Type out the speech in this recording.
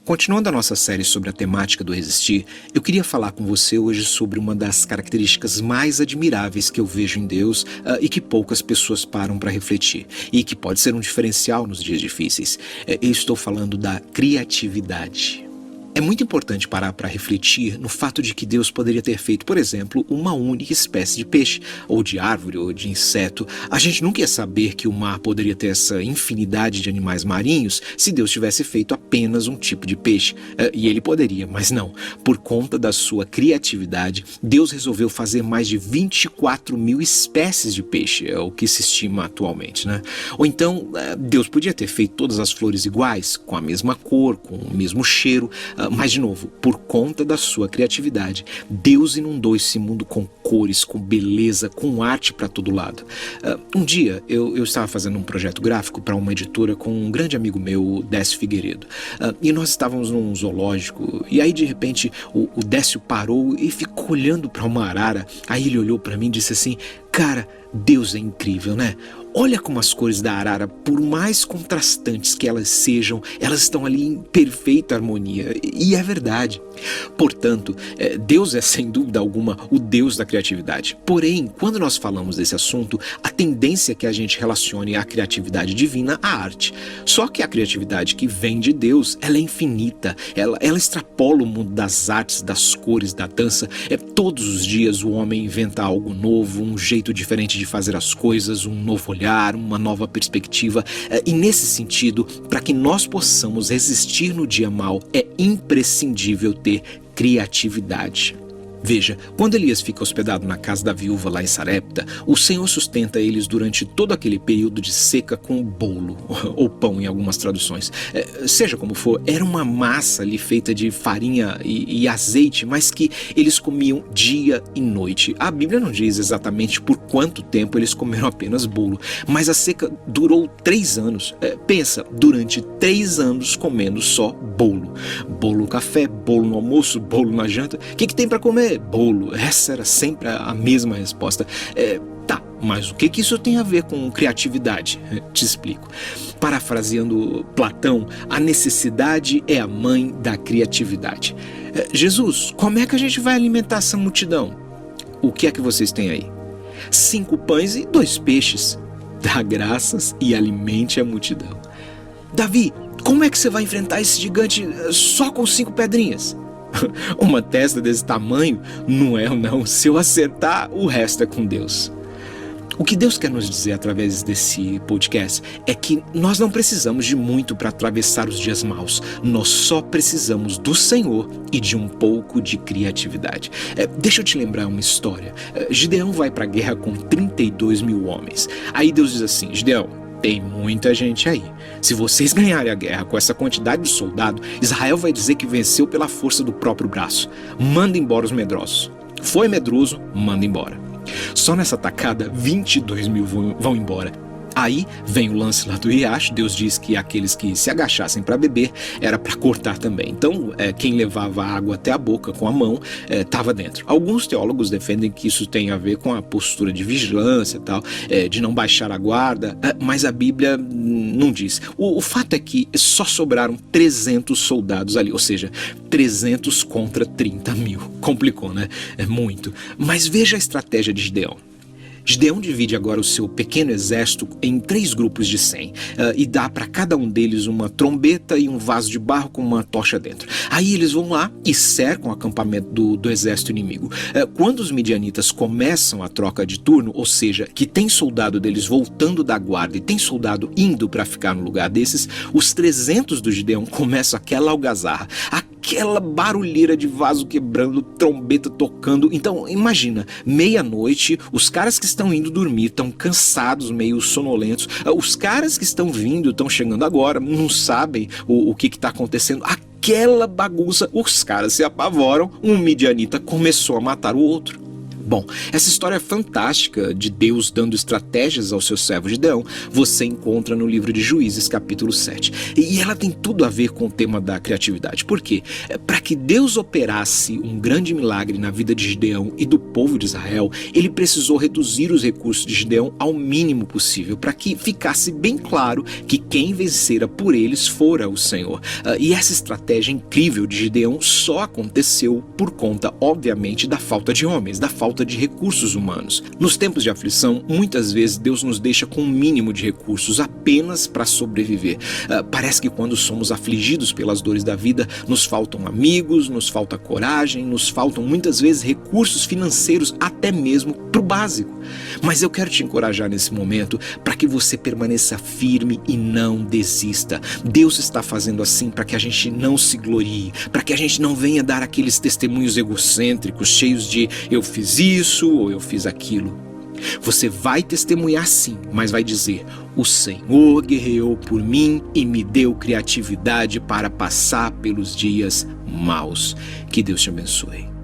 Continuando a nossa série sobre a temática do resistir, eu queria falar com você hoje sobre uma das características mais admiráveis que eu vejo em Deus e que poucas pessoas param para refletir, e que pode ser um diferencial nos dias difíceis. Eu estou falando da criatividade. É muito importante parar para refletir no fato de que Deus poderia ter feito, por exemplo, uma única espécie de peixe, ou de árvore, ou de inseto. A gente nunca ia saber que o mar poderia ter essa infinidade de animais marinhos se Deus tivesse feito apenas um tipo de peixe. E ele poderia, mas não. Por conta da sua criatividade, Deus resolveu fazer mais de 24 mil espécies de peixe, é o que se estima atualmente, né? Ou então, Deus podia ter feito todas as flores iguais, com a mesma cor, com o mesmo cheiro. Mas, de novo, por conta da sua criatividade, Deus inundou esse mundo com cores, com beleza, com arte para todo lado. Um dia, eu estava fazendo um projeto gráfico para uma editora com um grande amigo meu, Décio Figueiredo. E nós estávamos num zoológico, e aí, de repente, o Décio parou e ficou olhando para uma arara. Aí ele olhou para mim e disse assim: "Cara, Deus é incrível, né? Olha como as cores da arara, por mais contrastantes que elas sejam, elas estão ali em perfeita harmonia." E é verdade. Portanto, Deus é sem dúvida alguma o Deus da criatividade. Porém, quando nós falamos desse assunto, a tendência é que a gente relacione a criatividade divina à arte. Só que a criatividade que vem de Deus, ela é infinita. Ela extrapola o mundo das artes, das cores, da dança. Todos os dias o homem inventa algo novo, um jeito diferente de fazer as coisas, um novo olhar, uma nova perspectiva. E nesse sentido, para que nós possamos resistir no dia mau, é imprescindível ter criatividade. Veja, quando Elias fica hospedado na casa da viúva lá em Sarepta, o Senhor sustenta eles durante todo aquele período de seca com bolo, ou pão em algumas traduções. Seja como for, era uma massa ali feita de farinha e azeite, mas que eles comiam dia e noite. A Bíblia não diz exatamente por quanto tempo eles comeram apenas bolo, mas a seca durou 3 anos. Pensa, durante 3 anos comendo só bolo. Bolo no café, bolo no almoço, bolo na janta. O que tem para comer? Bolo. Essa era sempre a mesma resposta. Tá, mas o que isso tem a ver com criatividade? Te explico. Parafraseando Platão, a necessidade é a mãe da criatividade. Jesus, como é que a gente vai alimentar essa multidão? O que é que vocês têm aí? 5 pães e 2 peixes. Dá graças e alimente a multidão. Davi, como é que você vai enfrentar esse gigante só com 5 pedrinhas? Uma testa desse tamanho? Não. Se eu acertar, o resto é com Deus. O que Deus quer nos dizer através desse podcast é que nós não precisamos de muito para atravessar os dias maus. Nós só precisamos do Senhor e de um pouco de criatividade. Deixa eu te lembrar uma história. Gideão vai para a guerra com 32 mil homens. Aí Deus diz assim: Gideão, tem muita gente aí. Se vocês ganharem a guerra com essa quantidade de soldado, Israel vai dizer que venceu pela força do próprio braço. Manda embora os medrosos. Foi medroso, manda embora. Só nessa tacada, 22 mil vão embora. Aí vem o lance lá do riacho. Deus diz que aqueles que se agachassem para beber era para cortar também. Então, quem levava a água até a boca com a mão estava dentro. Alguns teólogos defendem que isso tem a ver com a postura de vigilância e tal, de não baixar a guarda, mas a Bíblia não diz. O fato é que só sobraram 300 soldados ali, ou seja, 300 contra 30 mil. Complicou, né? É muito. Mas veja a estratégia de Gideão. Gideão divide agora o seu pequeno exército em 3 grupos de 100 e dá para cada um deles uma trombeta e um vaso de barro com uma tocha dentro. Aí eles vão lá e cercam o acampamento do exército inimigo. Quando os midianitas começam a troca de turno, ou seja, que tem soldado deles voltando da guarda e tem soldado indo para ficar no lugar desses, os 300 do Gideão começam aquela algazarra, aquela barulheira de vaso quebrando, trombeta tocando. Então imagina, meia-noite, os caras que estão indo dormir estão cansados, meio sonolentos. Os caras que estão vindo, estão chegando agora, não sabem o que está acontecendo. Aquela bagunça, os caras se apavoram, um midianita começou a matar o outro. Bom, essa história fantástica de Deus dando estratégias ao seu servo Gideão, você encontra no livro de Juízes, capítulo 7. E ela tem tudo a ver com o tema da criatividade. Por quê? Para que Deus operasse um grande milagre na vida de Gideão e do povo de Israel, ele precisou reduzir os recursos de Gideão ao mínimo possível, para que ficasse bem claro que quem vencera por eles fora o Senhor. E essa estratégia incrível de Gideão só aconteceu por conta, obviamente, da falta de homens, da falta de recursos humanos. Nos tempos de aflição, muitas vezes Deus nos deixa com um mínimo de recursos apenas para sobreviver. Parece que quando somos afligidos pelas dores da vida, nos faltam amigos, nos falta coragem, nos faltam muitas vezes recursos financeiros, até mesmo para o básico. Mas eu quero te encorajar nesse momento para que você permaneça firme e não desista. Deus está fazendo assim para que a gente não se glorie, para que a gente não venha dar aqueles testemunhos egocêntricos, cheios de eu fiz isso ou eu fiz aquilo. Você vai testemunhar sim, mas vai dizer: o Senhor guerreou por mim e me deu criatividade para passar pelos dias maus. Que Deus te abençoe.